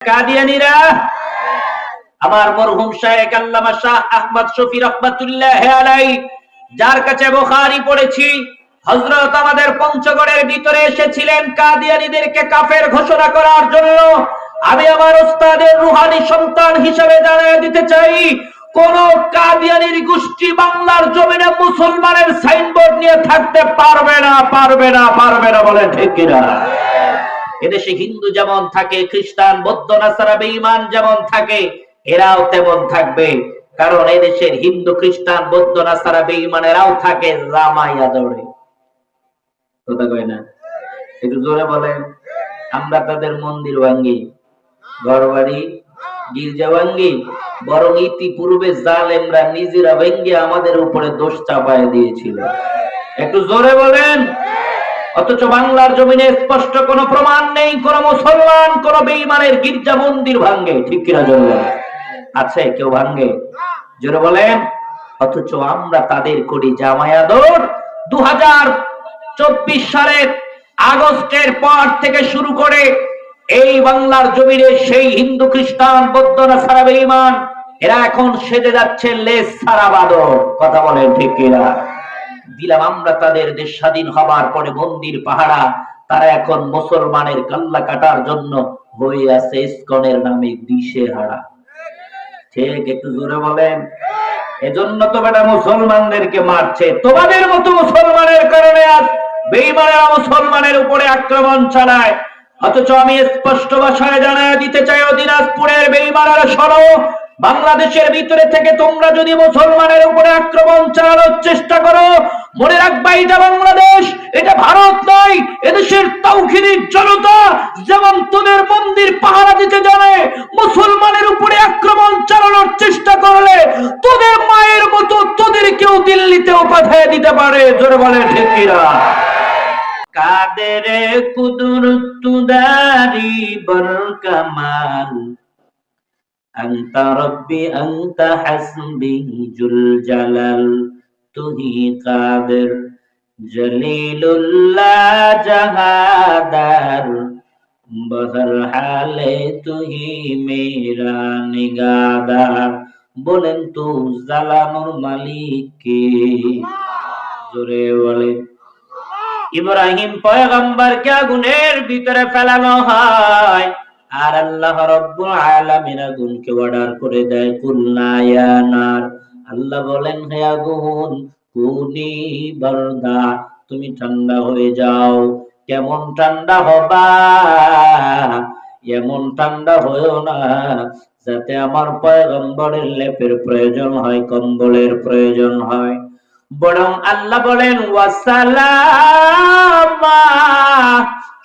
কাদিয়ানীরা আমার মরহুম শায়েখ আল্লামা শাহ আহমদ শফি রাহমাতুল্লাহি আলাইহি যার কাছে বুখারী পড়েছি, হযরত আমাদের পঞ্চগড়ের ভিতরে এসেছিলেন কাদিয়ানীদেরকে কাফের ঘোষণা করার জন্য। আমি আমার উস্তাদের রুহানি সন্তান হিসেবে জানিয়ে দিতে চাই, কোন কাদিয়ানীর গোষ্ঠী বাংলার জমিনে মুসলমানের সাইনবোর্ড নিয়ে থাকতে পারবে না, পারবে না, পারবে না। বলেন ঠিক কিনা? এদেশে হিন্দু যেমন থাকে, খ্রিস্টান, বৌদ্ধ, নাসারা, বেঈমান যেমন থাকে, এরাও তেমন থাকবে। কারণ এদেশের হিন্দু, খ্রিস্টান, বৌদ্ধ, নাসারা, বেঈমানেরাও থাকে রামাই আদরে। কথা কয় না? একটু জোরে বলেন। আমরা তাদের মন্দির ভাঙ্গি, ঘর বাড়ি, গির্জা ভাঙ্গি, বরং ইতিপূর্বে জালেমরা নিজেরা ভেঙ্গে আমাদের উপরে দোষ চাপায় দিয়েছিল। একটু জোরে বলেন। অথচ বাংলার জমিনে স্পষ্ট কোনো প্রমাণ নেই কোন মুসলমান কোন বেঈমানের গির্জা মন্দির ভাঙ্গে। ঠিক কিনা জোরে? আছে কেউ ভাঙ্গে? জোরে বলেন। অথচ আমরা তাদের করি জামাই আদর। 2024 সালের আগস্টের পর থেকে শুরু করে এই বাংলার জমিনে সেই হিন্দু, খ্রিস্টান, বৌদ্ধ, নাসারা, বেঈমান এরা এখন সেজে যাচ্ছে লেস ছাড়া বাদর। কথা বলেন ঠিক কিনা? দিলাম আমরা তাদের দেশ স্বাধীন হবার পরে মন্দির পাহারা, তারা এখন মুসলমানের কাল্লা কাটার জন্য হয়ে আছে ইসকনের নামে দিশে হারা। ঠিক, একটু জোরে বলেন। এজন্য তো বেটা মুসলমানদেরকে মারছে। তোমাদের মতো মুসলমানের কারণে আজ বেঈমানেরা মুসলমানের উপরে আক্রমণ চালায়। অথচ আমি স্পষ্ট ভাষায় জানায় দিতে চাই, দিনাজপুরের বেঈমানেরা শোনো, বাংলাদেশের ভিতরে থেকে তোমরা যদি মুসলমানের উপরে আক্রমণ চালানোর চেষ্টা করো, মনে রাখবা এটা বাংলাদেশ, এটা ভারত নয়। এদেশের তাওহীদের জনতা যেমন তোদের মন্দির পাহারা দিতে জানে, মুসলমানের উপরে আক্রমণ চালানোর চেষ্টা করলে তোদের মায়ের মতো তোদেরকেও দিল্লিতেও পাঠিয়ে দিতে পারে। জোরে বলে ঠিক কিনা? কাদের কুদরত দারি বরকামাল আনতা রব্বি আনতা হাসবি জুল জালাল তুহি কাদের জলিলুল্লাহ জাহাদার বহর হালে তুহি মেরা নিগাদার। বলেন তো জালানুর মালিক কে? জোরে বলেন। ইব্রাহিম পয়গম্বরকে আগুনের ভিতরে ফেলানো হয়, আর আল্লাহ রাব্বুল আলামিন আগুনকে অর্ডার করে দেয় কুলনা ইয়া নার। আল্লাহ বলেন, হে আগুন কুনি বারদা, তুমি ঠান্ডা হয়ে যাও। কেমন ঠান্ডা হবা? এমন ঠান্ডা হয়ো না যাতে আমার পয়গম্বরের লেপের প্রয়োজন হয়, কম্বলের প্রয়োজন হয়। বরং আল্লাহ বলেন ওয়াসালামা,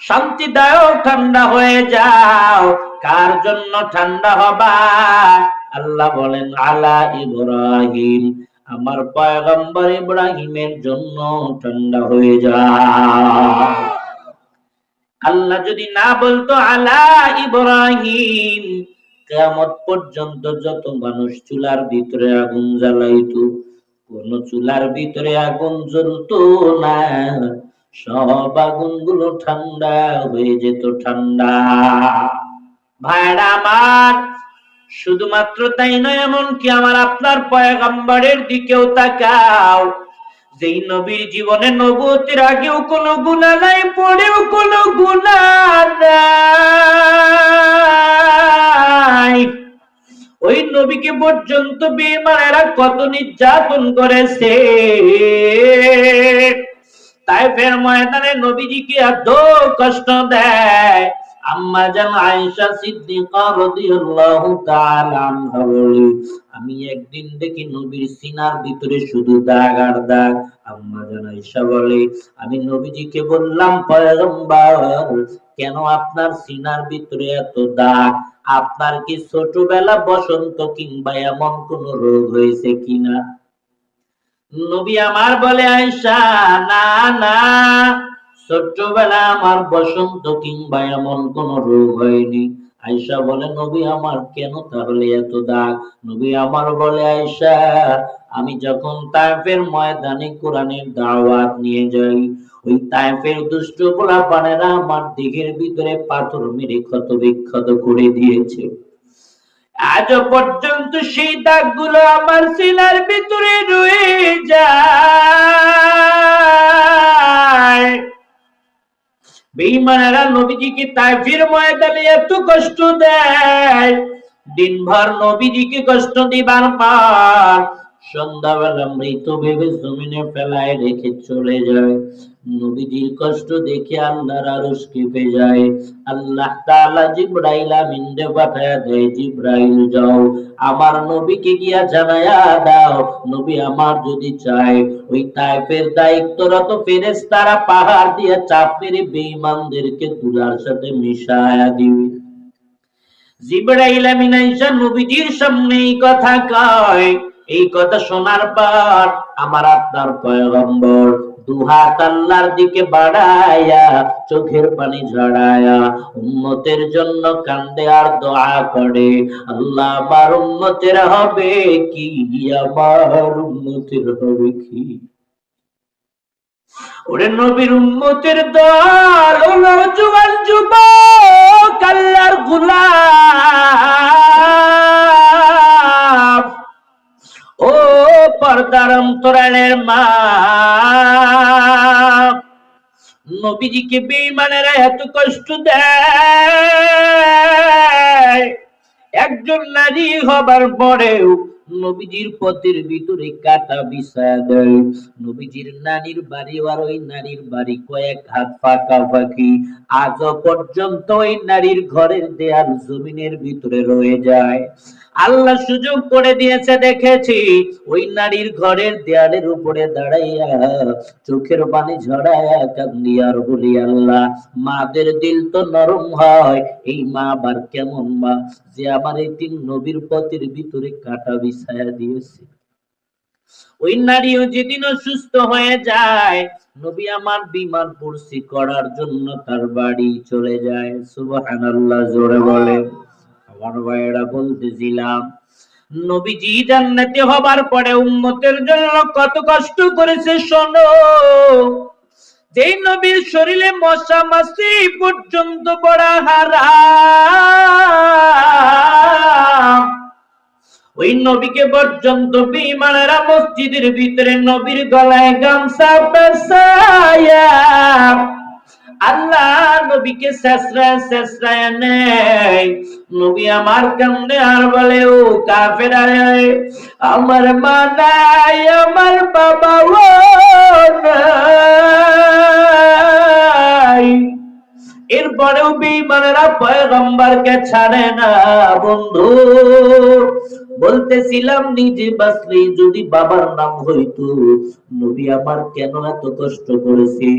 শান্তিদায়ক ঠান্ডা হয়ে যাও। কার জন্য ঠান্ডা হবা? আল্লাহ বলেন আলা ইব্রাহিম, আমার পয়গম্বর ইব্রাহিমের জন্য ঠান্ডা হয়ে যাও। আল্লাহ যদি না বলতো আলা ইব্রাহিম, কিয়ামত পর্যন্ত যত মানুষ চুলার ভিতরে আগুন জ্বালাইতো, কোন চুলার ভিতরে আগুন জ্বলতো না, সব আগুনগুলো ঠান্ডা হয়ে যেত। ঠান্ডা। ভাইরা আমার, শুধুমাত্র তাই নয়, এমনকি আমার আপনার পয়গম্বরের দিকেও তাকাও। যেই নবীর জীবনে নবুয়তের আগেও কোনো গুনাহ নাই, পরেও কোনো গুনাহ নাই, ওই নবীকে পর্যন্ত বেঈমানেরা কত নির্যাতন করেছে। তায়েফের ময়দানে নবীজিকে এত কষ্ট দেয়। আম্মা জান আয়েশা সিদ্দিকা রাদিয়াল্লাহু তাআলা আনহা বলে, আমি একদিন দেখি নবীর সিনার ভিতরে শুধু দাগ আর দাগ। আম্মা জান আয়েশা বলে, আমি নবীজিকে বললাম, পয়গম্বর কেন আপনার সিনার ভিতরে এত দাগ? আপনার কি ছোটবেলা বসন্ত কিংবা এমন কোন রোগ হয়েছে কিনা? নবী আমার বলে, আয়েশা না না, ছোটবেলা আমার বসন্ত কিংবা এমন কোন রোগ হয়নি। আয়েশা বলে, নবী আমার কেন তাহলে এত দাগ? নবী আমার বলে, আয়েশা আমি যখন তায়েফের ময়দানে কোরআনের দাওয়াত নিয়ে যাই, ওই তায়েফের দুষ্ট পোলাপানেরা আমার দিকের ভিতরে পাথর মেরে ক্ষত বিক্ষত করে দিয়েছে। আজও পর্যন্ত সেই দাগগুলো আমার সিনার ভিতরে রয়ে যায়। বেঈমানেরা নবীজিকে তায়েফের ময়দানে এত কষ্ট দেয়, দিনভর নবীজিকে কষ্ট দিবার পর সন্ধ্যাবেলা মৃত ভেবে জমিনে ফেলায় রেখে চলে যায়। নবীজির কষ্ট দেখে আল্লাহর আরশ কেঁপে যায়। আল্লাহ তাআলা জিবরাইল আমিনকে পাঠায়া দেয়, জিবরাইল যাও আমার নবীকে গিয়া জানায়া দাও, নবী আমার যদি চায় ওই তায়েফের দায়িত্বরত ফেরেশতারা পাহাড় দিয়ে চাপ মেরে বেঈমানদেরকে তুলার সাথে মিশায়া দিবে। জিবরাইল আমিন আয়েশা নবীজির সামনে এই কথা কয়। এই কথা শোনার পর আমার আপনার পয়গম্বর দুহাত আল্লাহর দিকে বাড়ায়া চোখের পানি ঝরায়া উম্মতের জন্য কান্দে আর দোয়া করে, আল্লাহ আমার উম্মতের হবে কি, আমার উম্মতের হবে কি। ওরে নবীর উম্মতের দল, ও নওজোয়ান যুবক, আল্লাহর গোলাম, ও পর্দার অন্তরালের মা, নবীজিকে বেঈমানেরা এত কষ্ট দেয়। একজন নারী হবার পরেও নবীজির পথের ভিতরে কাটা বিছায়া দেয়। নবীজির নানির বাড়ি আর ওই নারীর বাড়ি কয়েক হাত পাকাপাকি। আজও পর্যন্ত ওই নারীর ঘরের দেয়াল জমিনের ভিতরে রয়ে যায়। আল্লাহ সুযোগ করে দিয়েছে, দেখেছি ওই নারীর ঘরের দেয়ালের উপরে দাঁড়াইয়া চোখের পানি ঝরাইয়া কান্দি আর বলি, আল্লাহ মাদের দিল তো নরম হয়, এই মা আবার কেমন মা যে আমার এই তিন নবীর পথের ভিতরে কাটা বিছায়া দিয়েছে। ওই নারীও যেদিন অসুস্থ হয়ে যায়, নবী আমার বিমার পড়ছি করার জন্য তার বাড়ি চলে যায়। সুবহানাল্লাহ, জোরে বলে। আমার ভাইয়েরা বলতেছিলাম, নবীজি জান্নাতে হবার পরে উম্মতের জন্য কত কষ্ট করেছে শোনো। যেই নবীর শরীরে মশা মাছি পর্যন্ত পড়া হারাম, ওই নবীকে পর্যন্ত বেঈমানেরা মসজিদের ভিতরে নবীর গলায় গামছা পেঁচায়া আল্লাহ নবীকে শেষরায় নেয়। নবী আমার কামনে আর বলে, ও কাফেরা, আমার মা নাই, আমার বাবা নাই। এরপরেও বেঈমানেরা পয়গম্বরকে ছাড়ে না। বন্ধু বলতেছিলাম, নিজে বাঁচলে যদি বাবার নাম হইতো, নবী আমার কেন এত কষ্ট করেছে?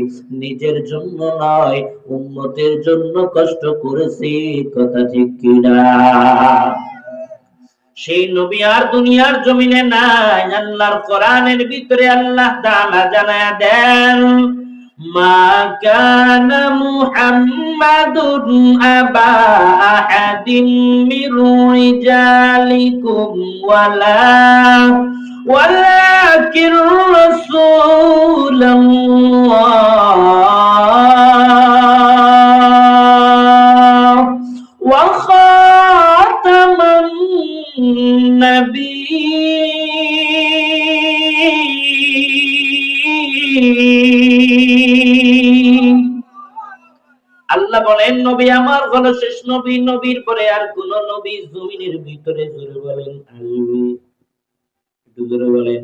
নিজের জন্য নয়, উম্মতের জন্য কষ্ট করেছে। কথা ঠিক কিনা? সেই নবী আর দুনিয়ার জমিনে নাই। আল্লাহর কোরআনের ভিতরে আল্লাহ তাআলা জানায়া দেন, মা কানা মুহাম্মাদুন আবা আহাদিন মির রিজালিকুম ওয়ালাকিন রাসূলুল্লাহ ওয়া খাতামান নাবিয়্যিন। আল্লাহ বলেন, নবী আমার হলো শেষ নবী, নবীর পরে আর কোন নবী জমিনের ভিতরে, জোরে বলেন আসবে, একটু জোরে বলেন,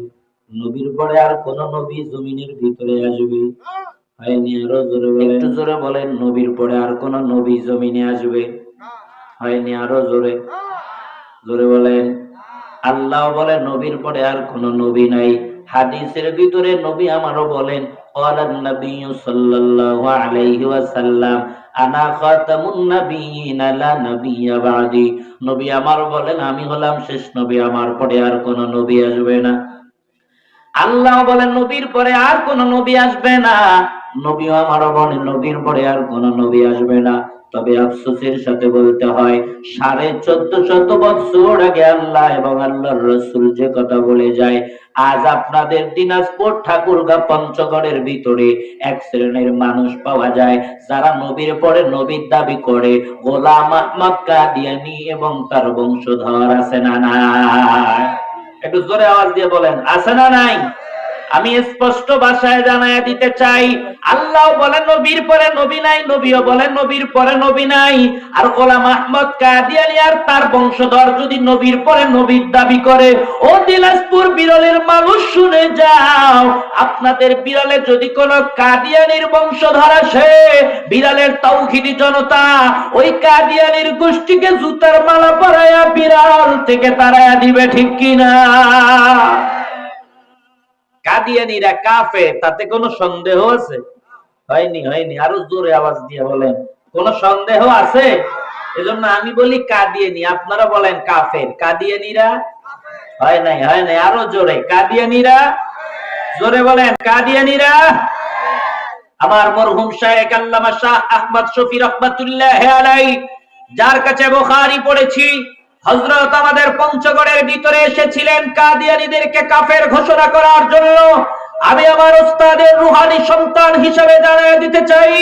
নবীর পরে আর কোন নবী জমিনের ভিতরে আসবে হয়নি। আরো জোরে বলেন, একটু জোরে বলেন, নবীর পরে আর কোন নবী জমিনে আসবে হয়নি। আরো জোরে জোরে বলেন। আল্লাহ বলে, নবীর পরে আর কোন নবী নাই। হাদিসের ভিতরে নবী আমারও বলেন, ক্বালান নাবিয়্যু সাল্লাল্লাহু আলাইহি ওয়াসাল্লাম, আনা খাতামুন নাবিয়্যিন লা নাবিয়্যা বা'দি। নবী আমার বলেন, আমি হলাম শেষ নবী, আমার পরে আর কোন নবী আসবে না। আল্লাহ বলেন, নবীর পরে আর কোন নবী আসবে না। নবী আমারও বলেন, নবীর পরে আর কোন নবী আসবে না। তবে আফসোসের সাথে বলতে হয় 1450 বছর আগে আল্লাহ এবং আল্লাহর রাসূল যে কথা বলে যায়, আজ আপনাদের দিনাজপুর ঠাকুরগাঁ পঞ্চগড়ের ভিতরে এক শ্রেণীর মানুষ পাওয়া যায় যারা নবীর পরে নবীর দাবি করে। গোলাম আহমদ কাদিয়ানী এবং তার বংশধর আছে না নাই? একটু জোরে আওয়াজ দিয়ে বলেন, আছে না নাই? আমি স্পষ্ট ভাষায় জানায় দিতে চাই, আল্লাহ বলেন নবীর পরে নবী নাই, নবীও বলেন নবীর পরে নবী নাই। আর গোলাম আহমদ কাদিয়ানী আর তার বংশধর যদি নবীর পরে নবীর দাবি করে, ও দিনাজপুর বিরলের মানুষ শুনে যাও, আপনাদের বিরলে যদি কোন কাদিয়ানীর বংশধর আসে, বিরলের তাওহীদি জনতা ওই কাদিয়ানীর গোষ্ঠীকে জুতার মালা পরায়া বিরল থেকে তাড়ায়া দিবে, ঠিক কিনা? কাদিয়ানীরা কাফের, তাতে কোনো সন্দেহ আছে? হয়নি, হয়নি। আরো জোরে আওয়াজ দিয়ে বলেন, কোন সন্দেহ আছে? এজন্য আমি বলি কাদিয়ানী, আপনারা বলেন কাফের। কাদিয়ানীরা হয় নাই, হয় নাই। আরো জোরে, কাদিয়ানীরা, জোরে বলেন কাদিয়ানীরা। আমার মরহুম শায়েখ আল্লামা শাহ আহমদ শফি রহমাতুল্লাহ আলাইহি, যার কাছে বুখারী পড়েছি, হযরত আমাদের পঞ্চগড়ের ভিতরে এসেছিলেন কাদিয়ানীদেরকে কাফের ঘোষণা করার জন্য। আমি আমার উস্তাদের রুহানি সন্তান হিসেবে জানিয়ে দিতে চাই,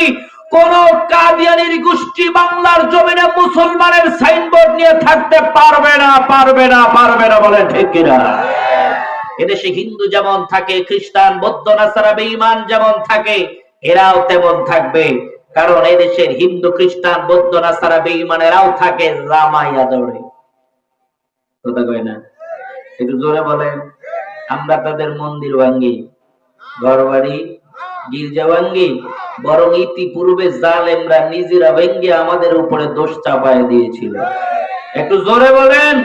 কোন কাদিয়ানীর গোষ্ঠী বাংলার জমিনে মুসলমানের সাইনবোর্ড নিয়ে থাকতে পারবে না, পারবে না, পারবে না। বলেন ঠিক কিনা? এদেশে হিন্দু যেমন থাকে, খ্রিস্টান, বৌদ্ধ, নাসারা, বেঈমান যেমন থাকে, এরাও তেমন থাকবে। কারণ এদেশের হিন্দু, খ্রিস্টান, বৌদ্ধ, নাসারা, বেঈমানেরাও থাকে জামাই আদরে। কথা কয় না? একটু জোরে বলেন। আমরা তাদের মন্দির ভাঙ্গি, ঘর বাড়ি, গির্জা ভাঙ্গি, বরং ইতিপূর্বে জালেমরা নিজেরা ভেঙ্গে আমাদের উপরে দোষ চাপায় দিয়েছিল। একটু জোরে বলেন।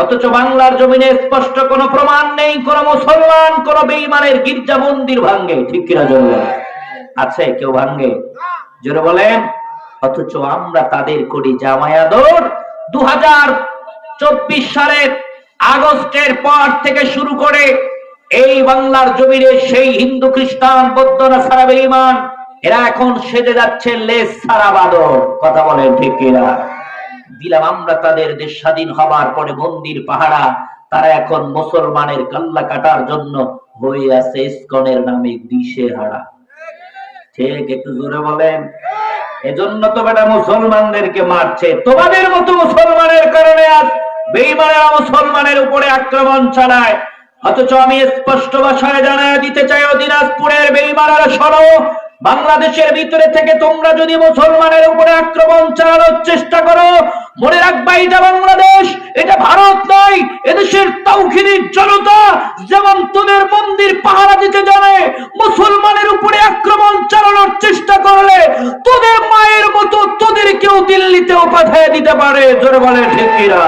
অথচ বাংলার জমিনে স্পষ্ট কোনো প্রমাণ নেই কোন মুসলমান কোন বেঈমানের গির্জা মন্দির ভাঙ্গে, ঠিক কিনা? জোরে আছে? কেউ ভাঙ্গে? জোরে বলেন। অথচ আমরা তাদের করি জামাই আদর। 2024 সালের আগস্টের পর থেকে শুরু করে এই বাংলার জমিনে সেই হিন্দু, খ্রিস্টান, বৌদ্ধ, নাসারা, বেঈমান এরা এখন সেজে যাচ্ছে লেজ ছাড়া বাদর। কথা বলেন ঠিক কিনা? দিলাম আমরা তাদের দেশ স্বাধীন হবার পরে মন্দির পাহারা, তারা এখন মুসলমানের কাল্লা কাটার জন্য হয়ে আছে ইসকনের নামে দিশেহারা। ঠিক, একটু জোরে বলেন। এজন্য তো বেটা মুসলমানদেরকে মারছে, তোমাদের মতো মুসলমানের কারণে আজ বেঈমানেরা মুসলমানের উপরে আক্রমণ চালায়। অথচ আমি স্পষ্ট ভাষায় জানায় দিতে চাই, ও দিনাজপুরের বেঈমানেরা শোনো, বাংলাদেশের ভিতরে থেকে তোমরা যদি মুসলমানের উপরে আক্রমণ চালানোর চেষ্টা করো, মনে রাখবা এটা বাংলাদেশ, এটা ভারত নয়। এদেশের তাওহীদি জনতা যেমন তোদের মন্দির পাহারা দিতে জানে, মুসলমানের উপরে আক্রমণ চালানোর চেষ্টা করলে তোদের মায়ের মতো তোদেরকেও দিল্লিতেও পাঠিয়ে দিতে পারে। জোরে বলে ঠিক কিনা?